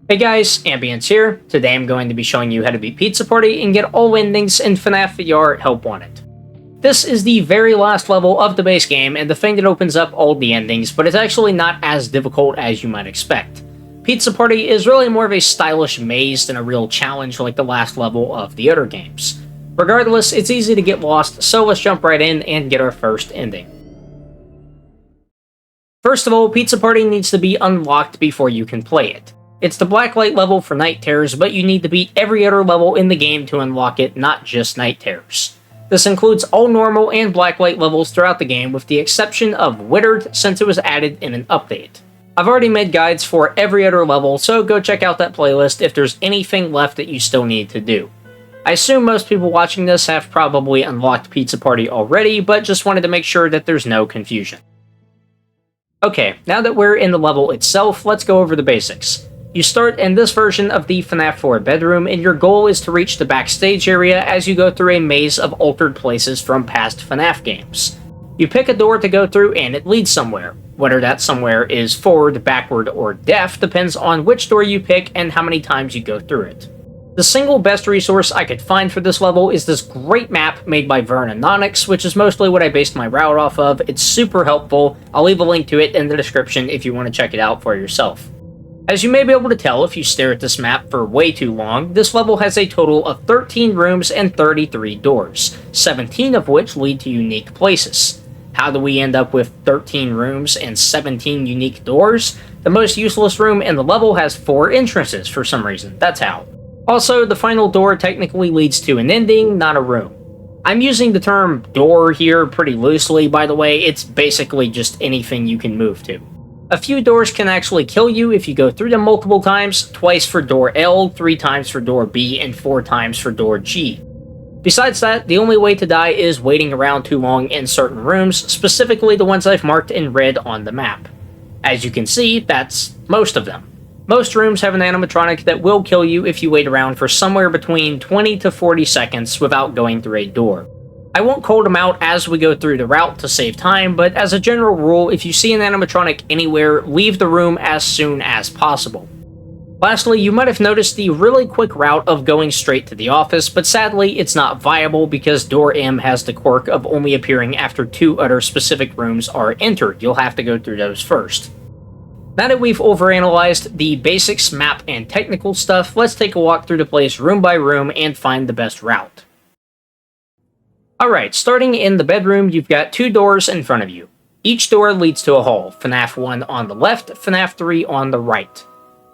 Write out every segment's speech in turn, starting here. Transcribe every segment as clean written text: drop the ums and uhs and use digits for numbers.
Hey guys, Ambience here. Today I'm going to be showing you how to beat Pizza Party and get all endings in FNaF VR Help Wanted. This is the very last level of the base game and the thing that opens up all the endings, but it's actually not as difficult as you might expect. Pizza Party is really more of a stylish maze than a real challenge like the last level of the other games. Regardless, it's easy to get lost, so let's jump right in and get our first ending. First of all, Pizza Party needs to be unlocked before you can play it. It's the blacklight level for Night Terrors, but you need to beat every other level in the game to unlock it, not just Night Terrors. This includes all normal and blacklight levels throughout the game, with the exception of Withered, since it was added in an update. I've already made guides for every other level, so go check out that playlist if there's anything left that you still need to do. I assume most people watching this have probably unlocked Pizza Party already, but just wanted to make sure that there's no confusion. Okay, now that we're in the level itself, let's go over the basics. You start in this version of the FNaF 4 bedroom, and your goal is to reach the backstage area as you go through a maze of altered places from past FNaF games. You pick a door to go through and it leads somewhere. Whether that somewhere is forward, backward, or left depends on which door you pick and how many times you go through it. The single best resource I could find for this level is this great map made by Vernononics, which is mostly what I based my route off of. It's super helpful. I'll leave a link to it in the description if you want to check it out for yourself. As you may be able to tell if you stare at this map for way too long, this level has a total of 13 rooms and 33 doors, 17 of which lead to unique places. How do we end up with 13 rooms and 17 unique doors? The most useless room in the level has 4 entrances for some reason, that's how. Also, the final door technically leads to an ending, not a room. I'm using the term door here pretty loosely, by the way. It's basically just anything you can move to. A few doors can actually kill you if you go through them multiple times, twice for door L, 3 times for door B, and 4 times for door G. Besides that, the only way to die is waiting around too long in certain rooms, specifically the ones I've marked in red on the map. As you can see, that's most of them. Most rooms have an animatronic that will kill you if you wait around for somewhere between 20 to 40 seconds without going through a door. I won't call them out as we go through the route to save time, but as a general rule, if you see an animatronic anywhere, leave the room as soon as possible. Lastly, you might have noticed the really quick route of going straight to the office, but sadly it's not viable because door M has the quirk of only appearing after 2 other specific rooms are entered. You'll have to go through those first. Now that we've overanalyzed the basics, map, and technical stuff, let's take a walk through the place room by room and find the best route. Alright, starting in the bedroom, you've got 2 doors in front of you. Each door leads to a hall, FNaF 1 on the left, FNaF 3 on the right.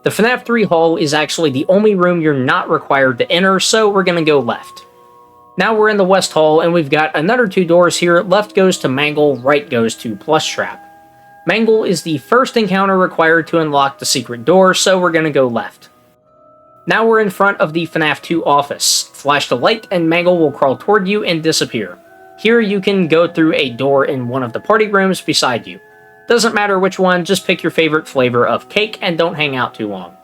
The FNaF 3 hall is actually the only room you're not required to enter, so we're gonna go left. Now we're in the west hall, and we've got another 2 doors here. Left goes to Mangle, right goes to Plushtrap. Mangle is the first encounter required to unlock the secret door, so we're gonna go left. Now we're in front of the FNaF 2 office. Flash the light and Mangle will crawl toward you and disappear. Here you can go through a door in one of the party rooms beside you. Doesn't matter which one, just pick your favorite flavor of cake and don't hang out too long.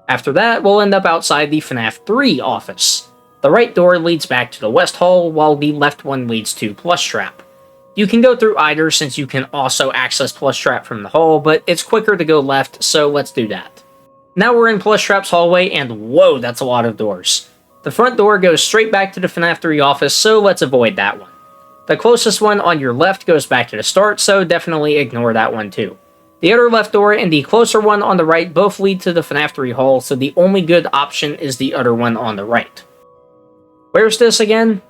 After that, we'll end up outside the FNaF 3 office. The right door leads back to the west hall, while the left one leads to Plushtrap. You can go through either since you can also access Plushtrap from the hall, but it's quicker to go left, so let's do that. Now we're in Plushtrap's hallway, and whoa, that's a lot of doors. The front door goes straight back to the FNaF 3 office, so let's avoid that one. The closest one on your left goes back to the start, so definitely ignore that one too. The other left door and the closer one on the right both lead to the FNaF 3 hall, so the only good option is the other one on the right. Where's this again?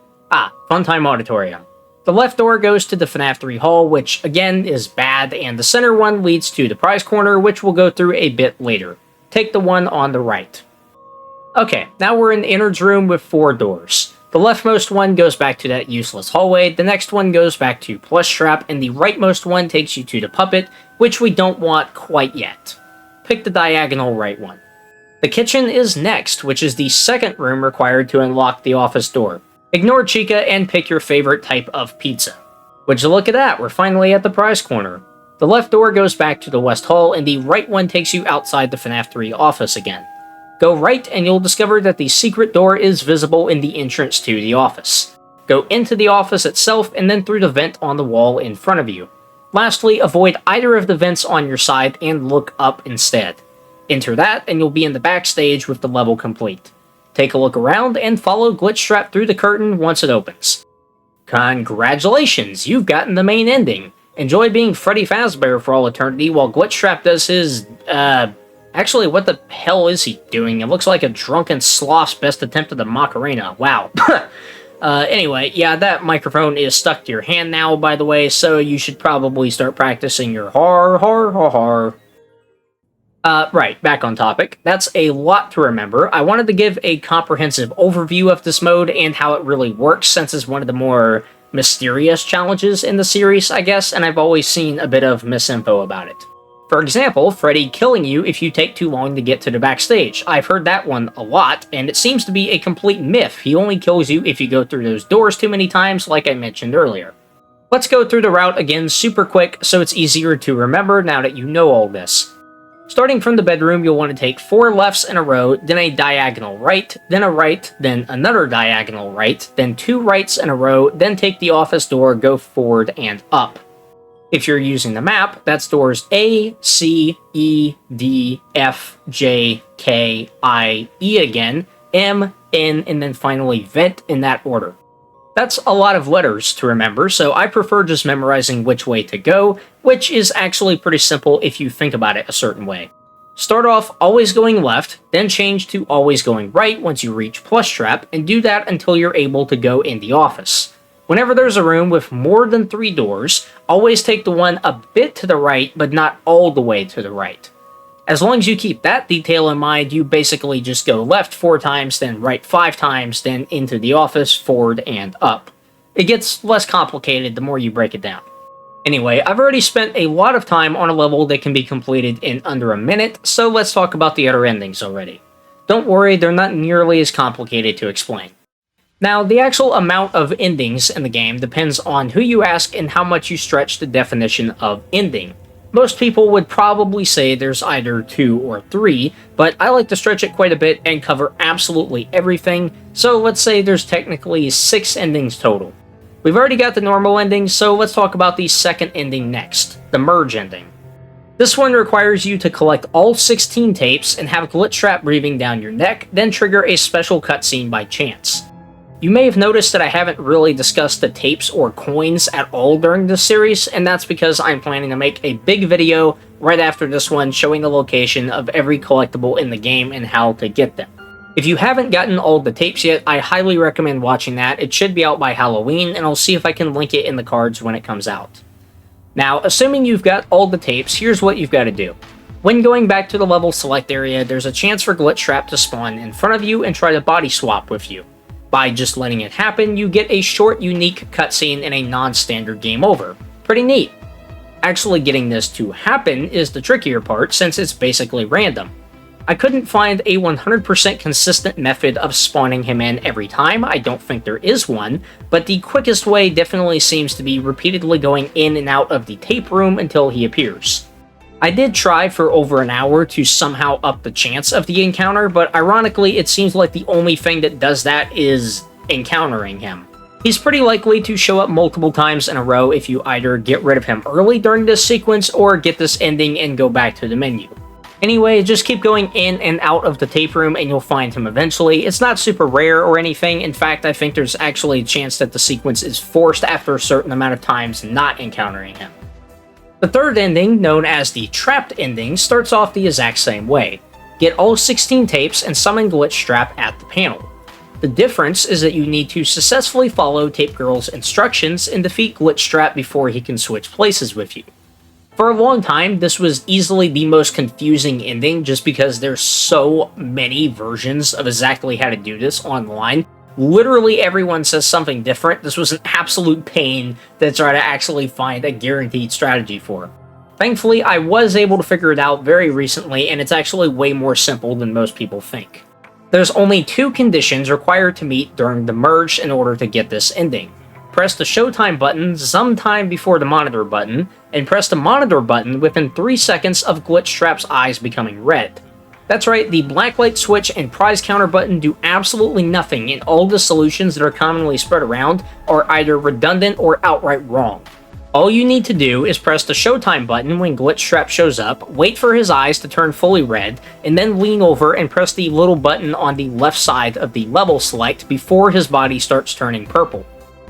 Funtime Auditorium. The left door goes to the FNaF 3 hall, which again is bad, and the center one leads to the prize corner, which we'll go through a bit later. Take the one on the right. Okay, now we're in the innards room with 4 doors. The leftmost one goes back to that useless hallway, the next one goes back to Plushtrap, and the rightmost one takes you to the puppet, which we don't want quite yet. Pick the diagonal right one. The kitchen is next, which is the second room required to unlock the office door. Ignore Chica and pick your favorite type of pizza. Would you look at that, we're finally at the prize corner. The left door goes back to the west hall, and the right one takes you outside the FNaF 3 office again. Go right and you'll discover that the secret door is visible in the entrance to the office. Go into the office itself and then through the vent on the wall in front of you. Lastly, avoid either of the vents on your side and look up instead. Enter that, and you'll be in the backstage with the level complete. Take a look around, and follow Glitchtrap through the curtain once it opens. Congratulations, you've gotten the main ending. Enjoy being Freddy Fazbear for all eternity while Glitchtrap does his, actually, what the hell is he doing? It looks like a drunken sloth's best attempt at the Macarena. Wow. Anyway, yeah, that microphone is stuck to your hand now, by the way, so you should probably start practicing your har. Right, back on topic. That's a lot to remember. I wanted to give a comprehensive overview of this mode and how it really works, since it's one of the more mysterious challenges in the series, I guess, and I've always seen a bit of misinfo about it. For example, Freddy killing you if you take too long to get to the backstage. I've heard that one a lot, and it seems to be a complete myth. He only kills you if you go through those doors too many times, like I mentioned earlier. Let's go through the route again super quick so it's easier to remember now that you know all this. Starting from the bedroom, you'll want to take 4 lefts in a row, then a diagonal right, then a right, then another diagonal right, then 2 rights in a row, then take the office door, go forward and up. If you're using the map, that's doors A, C, E, D, F, J, K, I, E again, M, N, and then finally vent in that order. That's a lot of letters to remember, so I prefer just memorizing which way to go, which is actually pretty simple if you think about it a certain way. Start off always going left, then change to always going right once you reach Plush Trap, and do that until you're able to go in the office. Whenever there's a room with more than 3 doors, always take the one a bit to the right, but not all the way to the right. As long as you keep that detail in mind, you basically just go left 4 times, then right 5 times, then into the office, forward, and up. It gets less complicated the more you break it down. Anyway, I've already spent a lot of time on a level that can be completed in under a minute, so let's talk about the other endings already. Don't worry, they're not nearly as complicated to explain. Now, the actual amount of endings in the game depends on who you ask and how much you stretch the definition of ending. Most people would probably say there's either 2 or 3, but I like to stretch it quite a bit and cover absolutely everything, so let's say there's technically 6 endings total. We've already got the normal ending, so let's talk about the second ending next, the merge ending. This one requires you to collect all 16 tapes and have Glitchtrap breathing down your neck, then trigger a special cutscene by chance. You may have noticed that I haven't really discussed the tapes or coins at all during this series, and that's because I'm planning to make a big video right after this one showing the location of every collectible in the game and how to get them. If you haven't gotten all the tapes yet, I highly recommend watching that. It should be out by Halloween, and I'll see if I can link it in the cards when it comes out. Now, assuming you've got all the tapes, here's what you've got to do. When going back to the level select area, there's a chance for Glitchtrap to spawn in front of you and try to body swap with you. By just letting it happen, you get a short, unique cutscene and a non-standard game over. Pretty neat. Actually getting this to happen is the trickier part, since it's basically random. I couldn't find a 100% consistent method of spawning him in every time, I don't think there is one, but the quickest way definitely seems to be repeatedly going in and out of the tape room until he appears. I did try for over an hour to somehow up the chance of the encounter, but ironically it seems like the only thing that does that is encountering him. He's pretty likely to show up multiple times in a row if you either get rid of him early during this sequence or get this ending and go back to the menu. Anyway, just keep going in and out of the tape room and you'll find him eventually. It's not super rare or anything. In fact, I think there's actually a chance that the sequence is forced after a certain amount of times not encountering him. The third ending, known as the Trapped ending, starts off the exact same way. Get all 16 tapes and summon Glitchtrap at the panel. The difference is that you need to successfully follow Tape Girl's instructions and defeat Glitchtrap before he can switch places with you. For a long time, this was easily the most confusing ending just because there's so many versions of exactly how to do this online. Literally everyone says something different. This was an absolute pain to try to actually find a guaranteed strategy for. Thankfully, I was able to figure it out very recently, and it's actually way more simple than most people think. There's only 2 conditions required to meet during the merge in order to get this ending. Press the Showtime button sometime before the Monitor button, and press the Monitor button within 3 seconds of Glitchtrap's eyes becoming red. That's right, the Blacklight Switch and Prize Counter button do absolutely nothing, and all the solutions that are commonly spread around are either redundant or outright wrong. All you need to do is press the Showtime button when Glitchtrap shows up, wait for his eyes to turn fully red, and then lean over and press the little button on the left side of the level select before his body starts turning purple.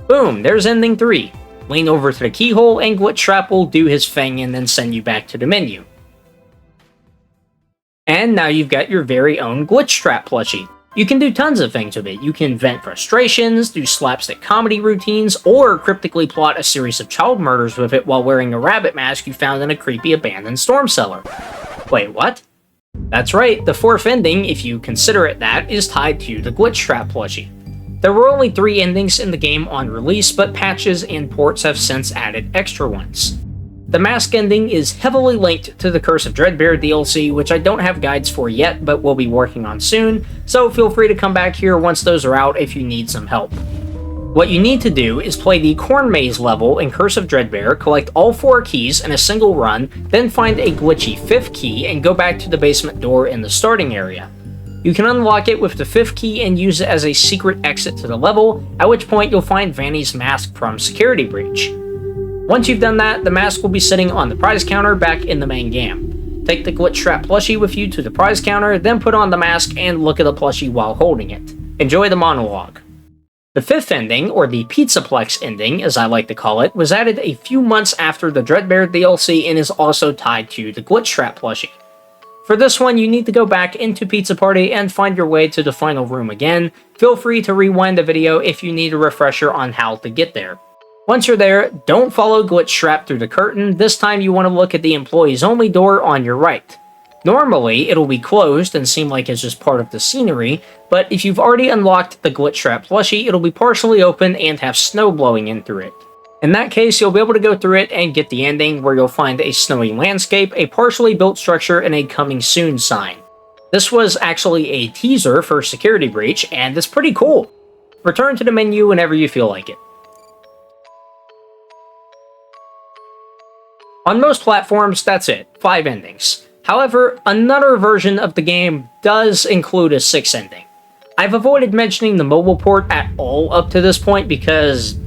Boom, there's ending 3. Lean over to the keyhole and Glitchtrap will do his thing and then send you back to the menu. And now you've got your very own Glitchtrap plushie. You can do tons of things with it. You can vent frustrations, do slapstick comedy routines, or cryptically plot a series of child murders with it while wearing a rabbit mask you found in a creepy abandoned storm cellar. Wait, what? That's right, the 4th ending, if you consider it that, is tied to the Glitchtrap plushie. There were only 3 endings in the game on release, but patches and ports have since added extra ones. The mask ending is heavily linked to the Curse of Dreadbear DLC, which I don't have guides for yet, but will be working on soon, so feel free to come back here once those are out if you need some help. What you need to do is play the Corn Maze level in Curse of Dreadbear, collect all 4 keys in a single run, then find a glitchy 5th key and go back to the basement door in the starting area. You can unlock it with the 5th key and use it as a secret exit to the level, at which point you'll find Vanny's mask from Security Breach. Once you've done that, the mask will be sitting on the prize counter back in the main game. Take the Glitchtrap plushie with you to the prize counter, then put on the mask and look at the plushie while holding it. Enjoy the monologue. The 5th ending, or the Pizzaplex ending as I like to call it, was added a few months after the Dreadbear DLC and is also tied to the Glitchtrap plushie. For this one, you need to go back into Pizza Party and find your way to the final room again. Feel free to rewind the video if you need a refresher on how to get there. Once you're there, don't follow Glitchtrap through the curtain. This time you want to look at the employees only door on your right. Normally, it'll be closed and seem like it's just part of the scenery, but if you've already unlocked the Glitchtrap plushie, it'll be partially open and have snow blowing in through it. In that case, you'll be able to go through it and get the ending where you'll find a snowy landscape, a partially built structure, and a coming soon sign. This was actually a teaser for Security Breach, and it's pretty cool. Return to the menu whenever you feel like it. On most platforms, that's it, 5 endings. However, another version of the game does include a 6th ending. I've avoided mentioning the mobile port at all up to this point because,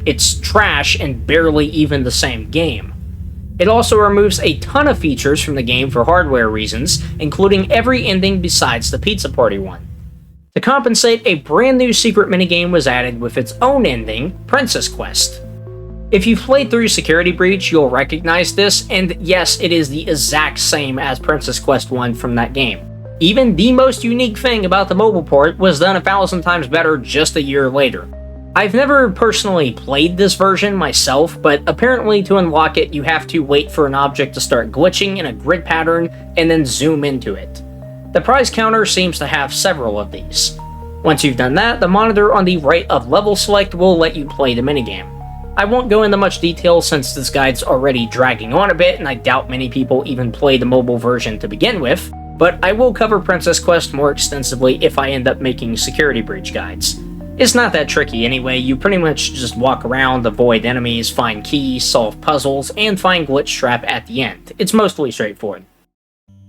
it's trash and barely even the same game. It also removes a ton of features from the game for hardware reasons, including every ending besides the Pizza Party one. To compensate, a brand new secret minigame was added with its own ending, Princess Quest. If you've played through Security Breach, you'll recognize this, and yes, it is the exact same as Princess Quest 1 from that game. Even the most unique thing about the mobile port was done 1,000 times better just a year later. I've never personally played this version myself, but apparently to unlock it you have to wait for an object to start glitching in a grid pattern and then zoom into it. The prize counter seems to have several of these. Once you've done that, the monitor on the right of level select will let you play the minigame. I won't go into much detail since this guide's already dragging on a bit and I doubt many people even play the mobile version to begin with, but I will cover Princess Quest more extensively if I end up making Security Breach guides. It's not that tricky anyway, you pretty much just walk around, avoid enemies, find keys, solve puzzles, and find Glitchtrap at the end. It's mostly straightforward.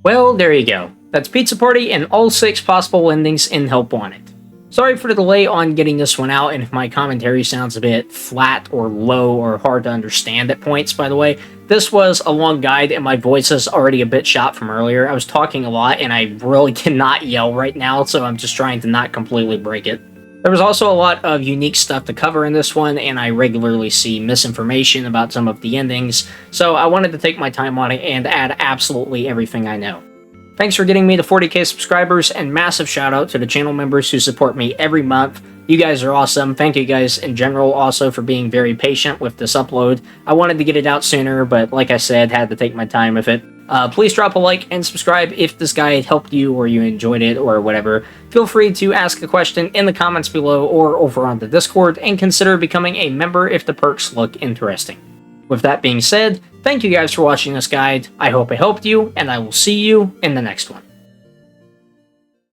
Well, there you go. That's Pizza Party and all 6 possible endings in Help Wanted. Sorry for the delay on getting this one out, and if my commentary sounds a bit flat or low or hard to understand at points, by the way, this was a long guide and my voice is already a bit shot from earlier. I was talking a lot and I really cannot yell right now, so I'm just trying to not completely break it. There was also a lot of unique stuff to cover in this one, and I regularly see misinformation about some of the endings, so I wanted to take my time on it and add absolutely everything I know. Thanks for getting me to 40k subscribers, and massive shout out to the channel members who support me every month. You guys are awesome. Thank you guys in general also for being very patient with this upload. I wanted to get it out sooner, but like I said, had to take my time with it. Please drop a like and subscribe if this guide helped you or you enjoyed it or whatever. Feel free to ask a question in the comments below or over on the Discord, and consider becoming a member if the perks look interesting. With that being said, thank you guys for watching this guide. I hope it helped you, and I will see you in the next one.